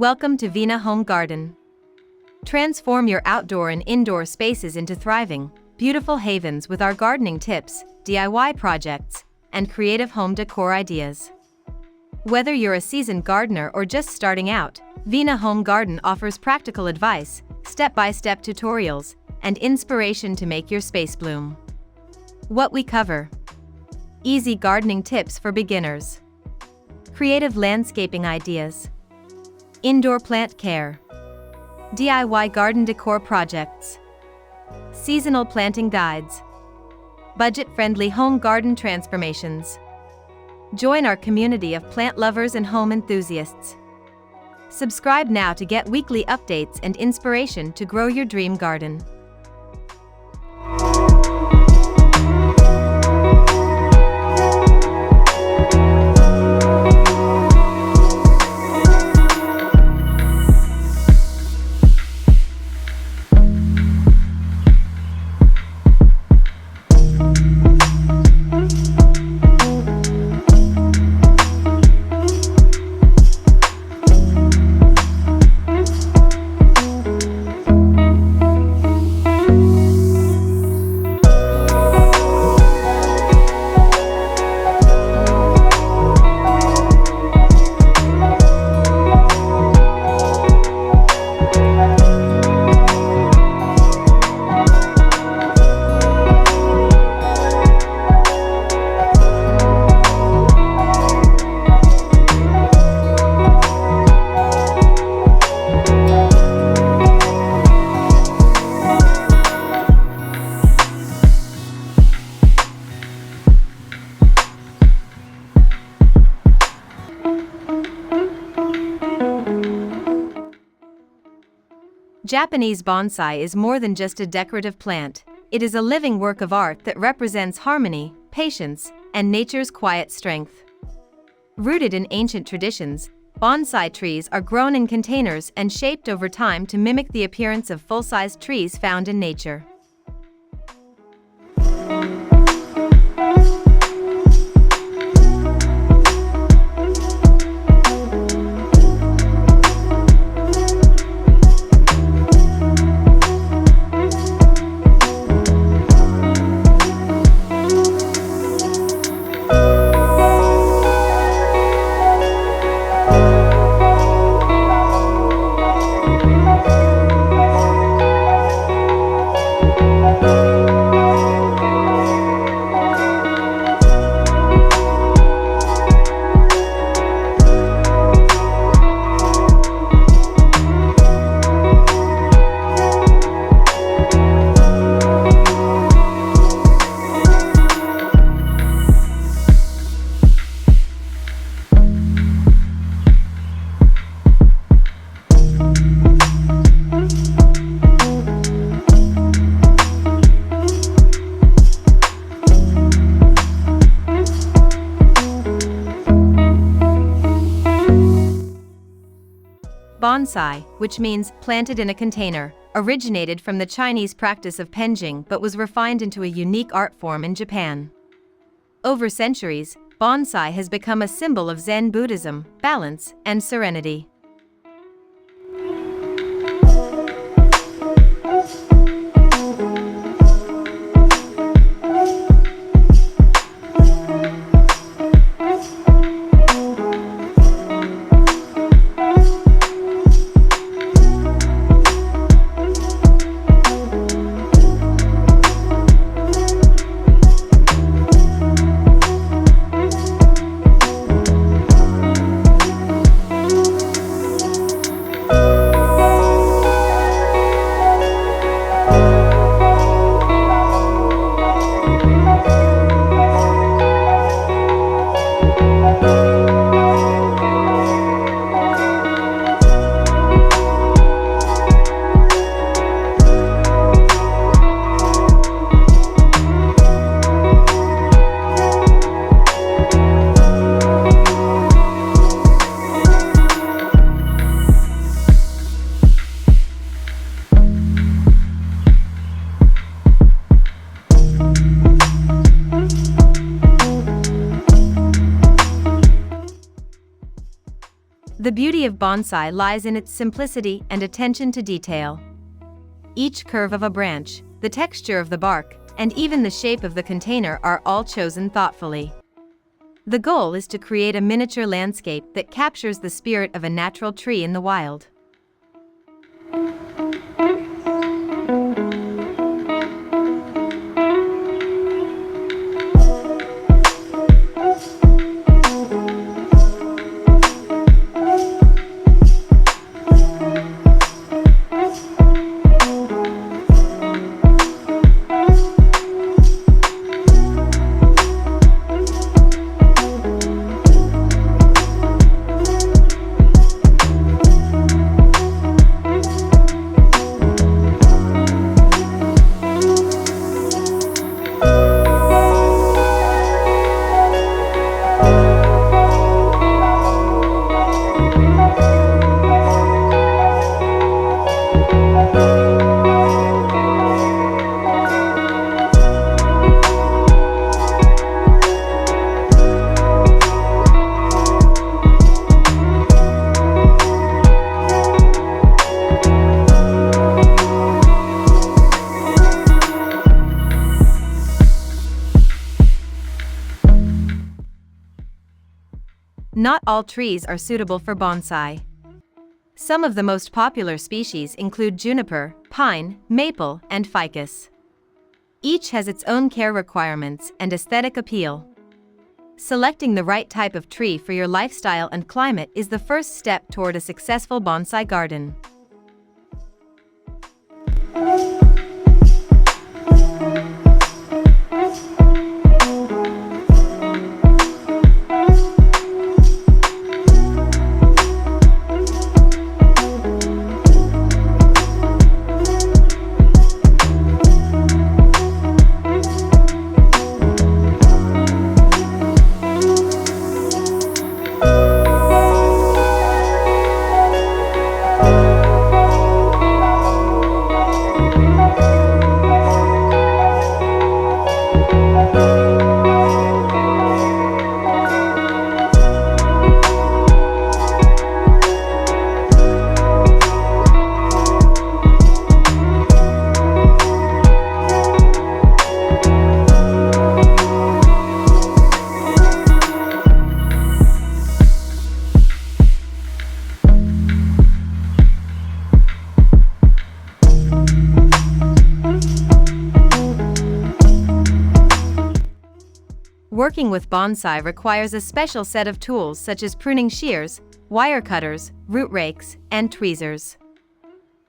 Welcome to Vina Home Garden. Transform your outdoor and indoor spaces into thriving, beautiful havens with our gardening tips, DIY projects, and creative home decor ideas. Whether you're a seasoned gardener or just starting out, Vina Home Garden offers practical advice, step-by-step tutorials, and inspiration to make your space bloom. What we cover: easy gardening tips for beginners, creative landscaping ideas, indoor plant care, DIY garden decor projects, seasonal planting guides, budget-friendly home garden transformations. Join our community of plant lovers and home enthusiasts. Subscribe now to get weekly updates and inspiration to grow your dream garden. Japanese bonsai is more than just a decorative plant. It is a living work of art that represents harmony, patience, and nature's quiet strength. Rooted in ancient traditions, bonsai trees are grown in containers and shaped over time to mimic the appearance of full-sized trees found in nature. Bonsai, which means planted in a container, originated from the Chinese practice of penjing but was refined into a unique art form in Japan. Over centuries, bonsai has become a symbol of Zen Buddhism, balance, and serenity. The beauty of bonsai lies in its simplicity and attention to detail. Each curve of a branch, the texture of the bark, and even the shape of the container are all chosen thoughtfully. The goal is to create a miniature landscape that captures the spirit of a natural tree in the wild. Not all trees are suitable for bonsai. Some of the most popular species include juniper, pine, maple, and ficus. Each has its own care requirements and aesthetic appeal. Selecting the right type of tree for your lifestyle and climate is the first step toward a successful bonsai garden. Working with bonsai requires a special set of tools such as pruning shears, wire cutters, root rakes, and tweezers.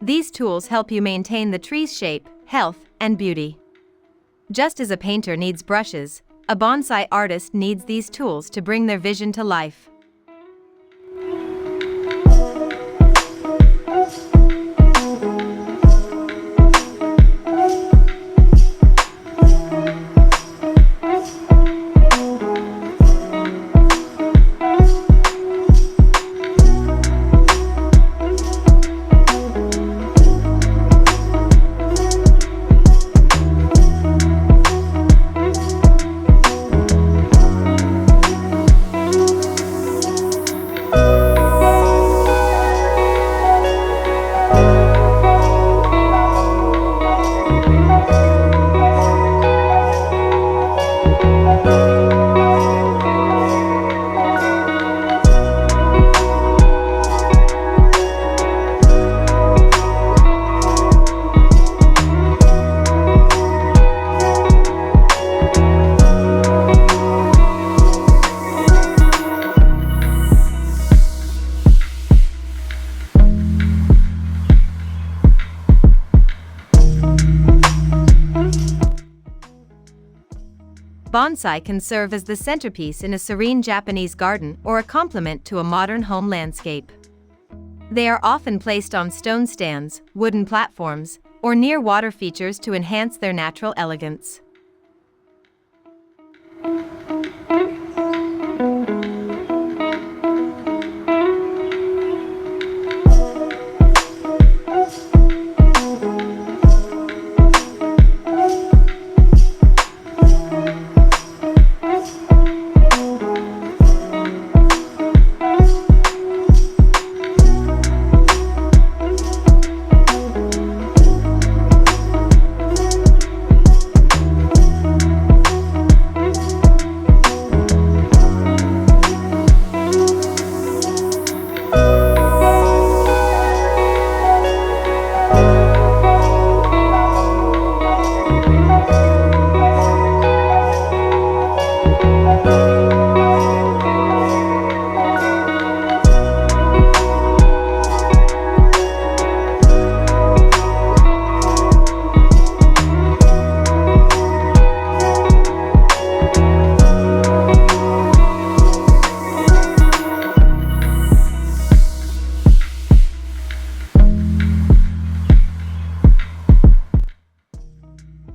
These tools help you maintain the tree's shape, health, and beauty. Just as a painter needs brushes, a bonsai artist needs these tools to bring their vision to life. Bonsai can serve as the centerpiece in a serene Japanese garden or a complement to a modern home landscape. They are often placed on stone stands, wooden platforms, or near water features to enhance their natural elegance.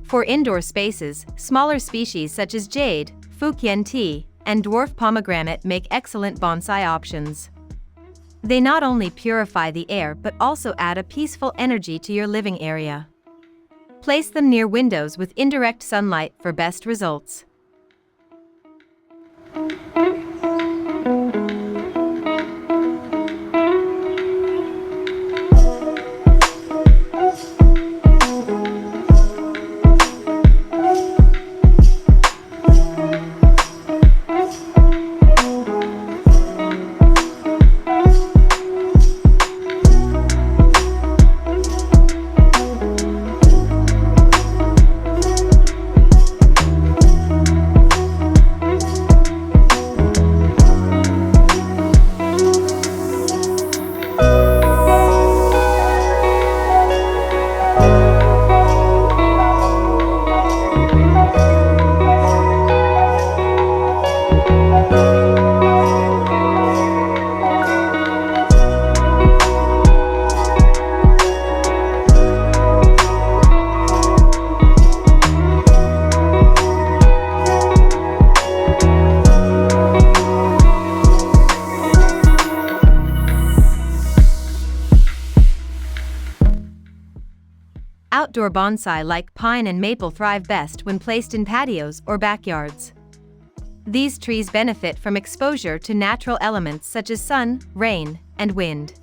For indoor spaces, smaller species such as jade, fukien tea, and dwarf pomegranate make excellent bonsai options. They not only purify the air but also add a peaceful energy to your living area. Place them near windows with indirect sunlight for best results. Outdoor bonsai like pine and maple thrive best when placed in patios or backyards. These trees benefit from exposure to natural elements such as sun, rain, and wind.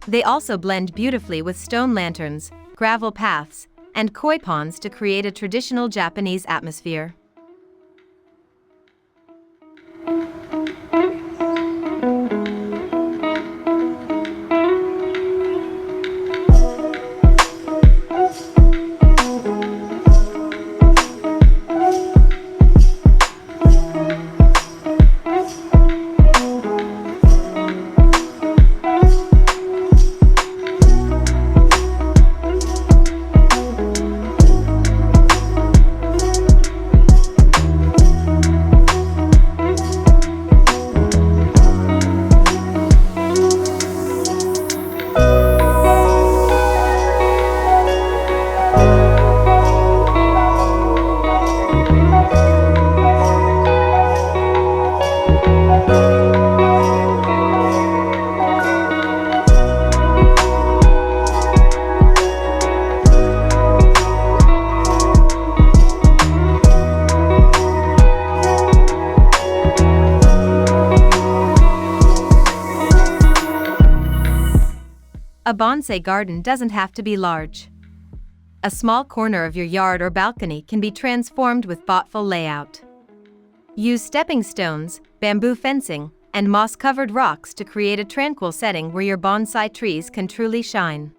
They also blend beautifully with stone lanterns, gravel paths, and koi ponds to create a traditional Japanese atmosphere. A bonsai garden doesn't have to be large. A small corner of your yard or balcony can be transformed with thoughtful layout. Use stepping stones, bamboo fencing, and moss-covered rocks to create a tranquil setting where your bonsai trees can truly shine.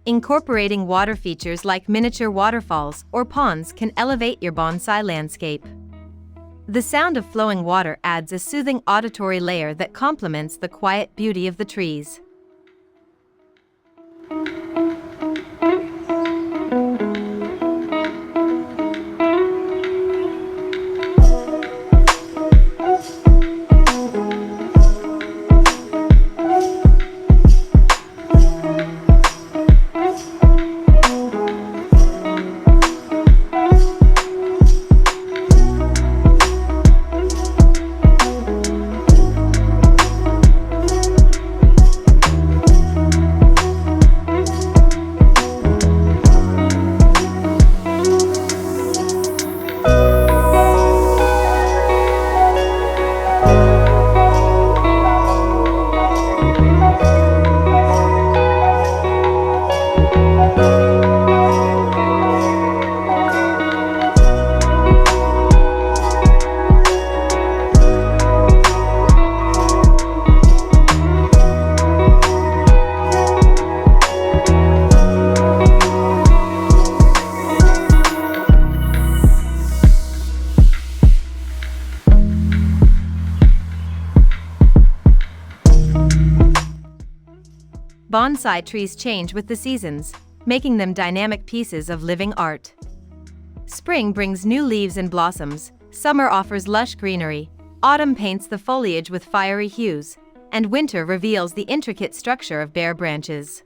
Incorporating water features like miniature waterfalls or ponds can elevate your bonsai landscape. The sound of flowing water adds a soothing auditory layer that complements the quiet beauty of the trees. Bonsai trees change with the seasons, making them dynamic pieces of living art. Spring brings new leaves and blossoms, summer offers lush greenery, autumn paints the foliage with fiery hues, and winter reveals the intricate structure of bare branches.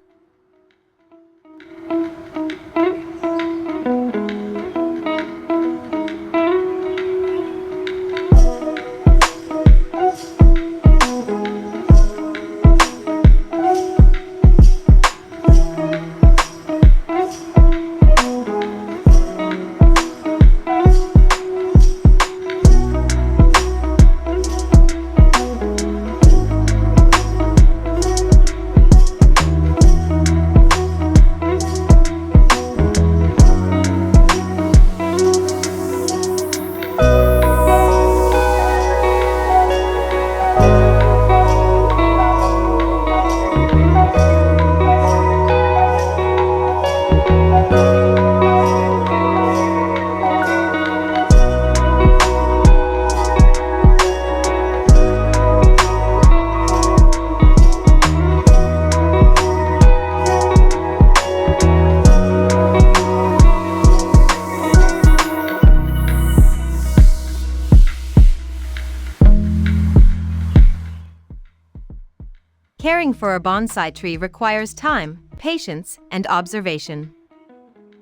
Caring for a bonsai tree requires time, patience, and observation.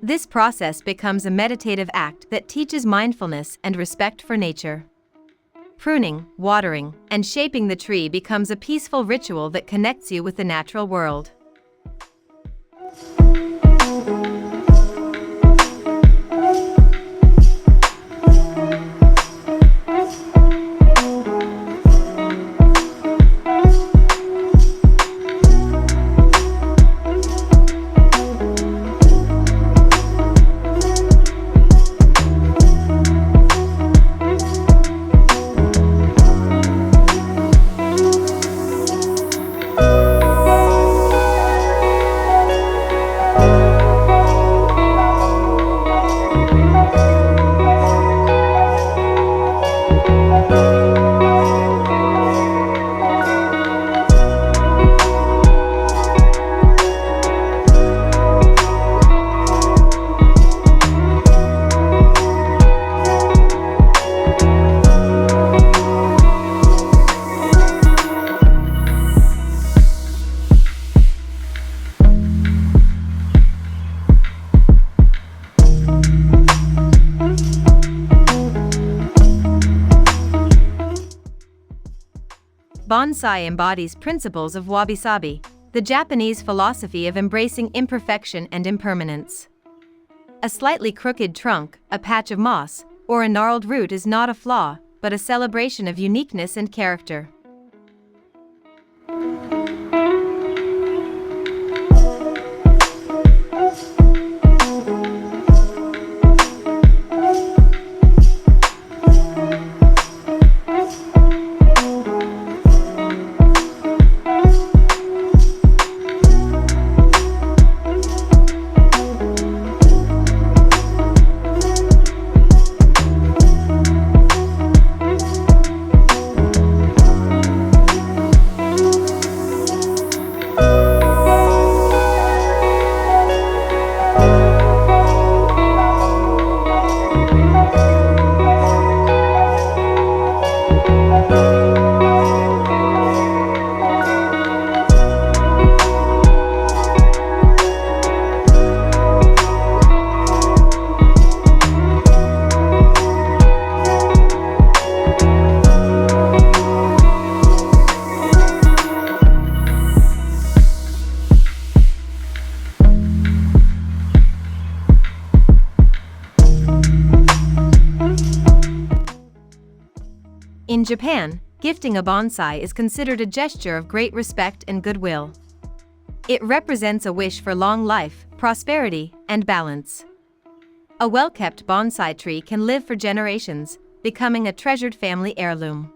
This process becomes a meditative act that teaches mindfulness and respect for nature. Pruning, watering, and shaping the tree becomes a peaceful ritual that connects you with the natural world. Bonsai embodies principles of wabi-sabi, the Japanese philosophy of embracing imperfection and impermanence. A slightly crooked trunk, a patch of moss, or a gnarled root is not a flaw, but a celebration of uniqueness and character. In Japan, gifting a bonsai is considered a gesture of great respect and goodwill. It represents a wish for long life, prosperity, and balance. A well-kept bonsai tree can live for generations, becoming a treasured family heirloom.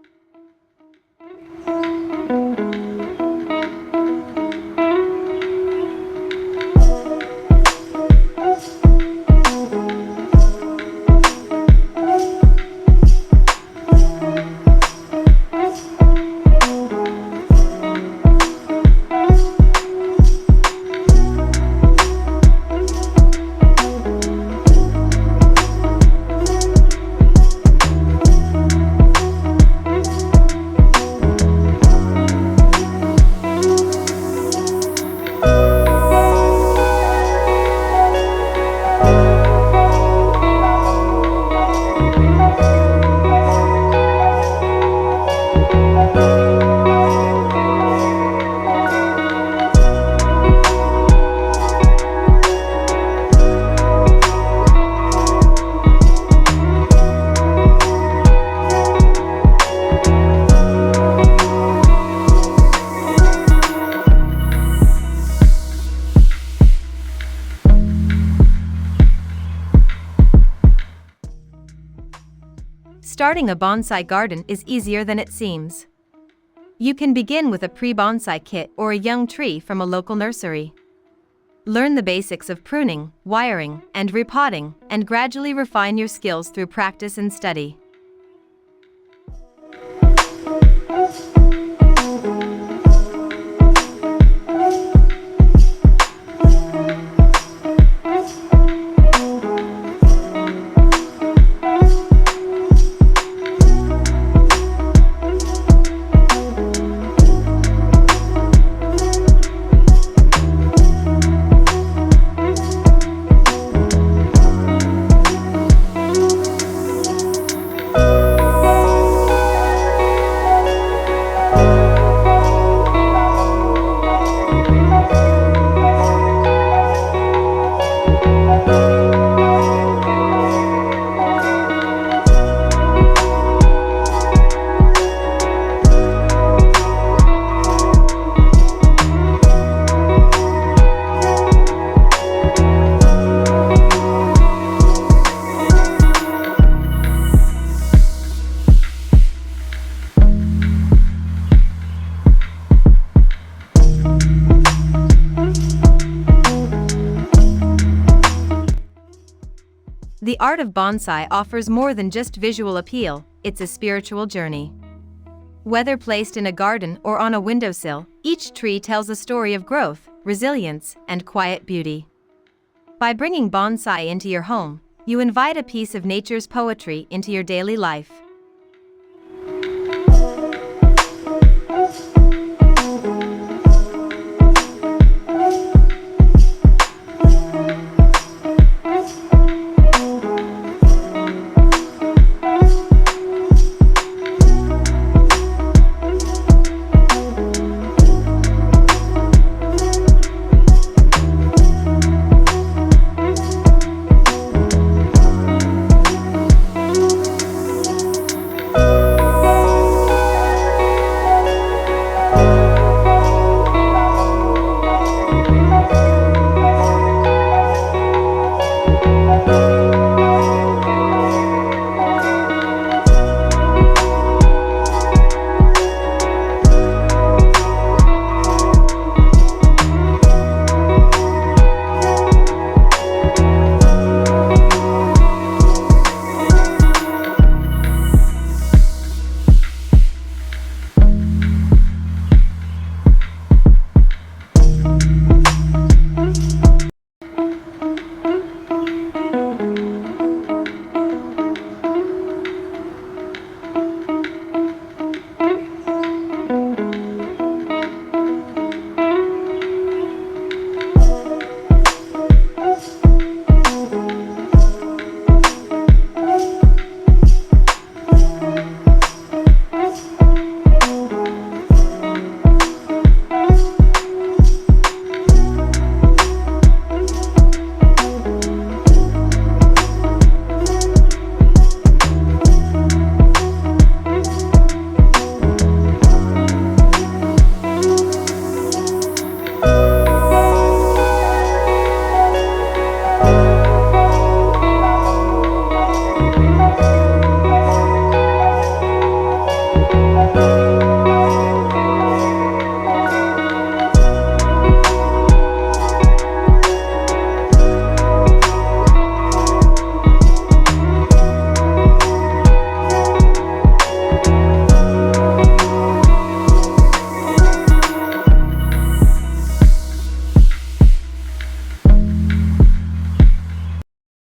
Starting a bonsai garden is easier than it seems. You can begin with a pre-bonsai kit or a young tree from a local nursery. Learn the basics of pruning, wiring, and repotting, and gradually refine your skills through practice and study. The art of bonsai offers more than just visual appeal, it's a spiritual journey. Whether placed in a garden or on a windowsill, each tree tells a story of growth, resilience, and quiet beauty. By bringing bonsai into your home, you invite a piece of nature's poetry into your daily life.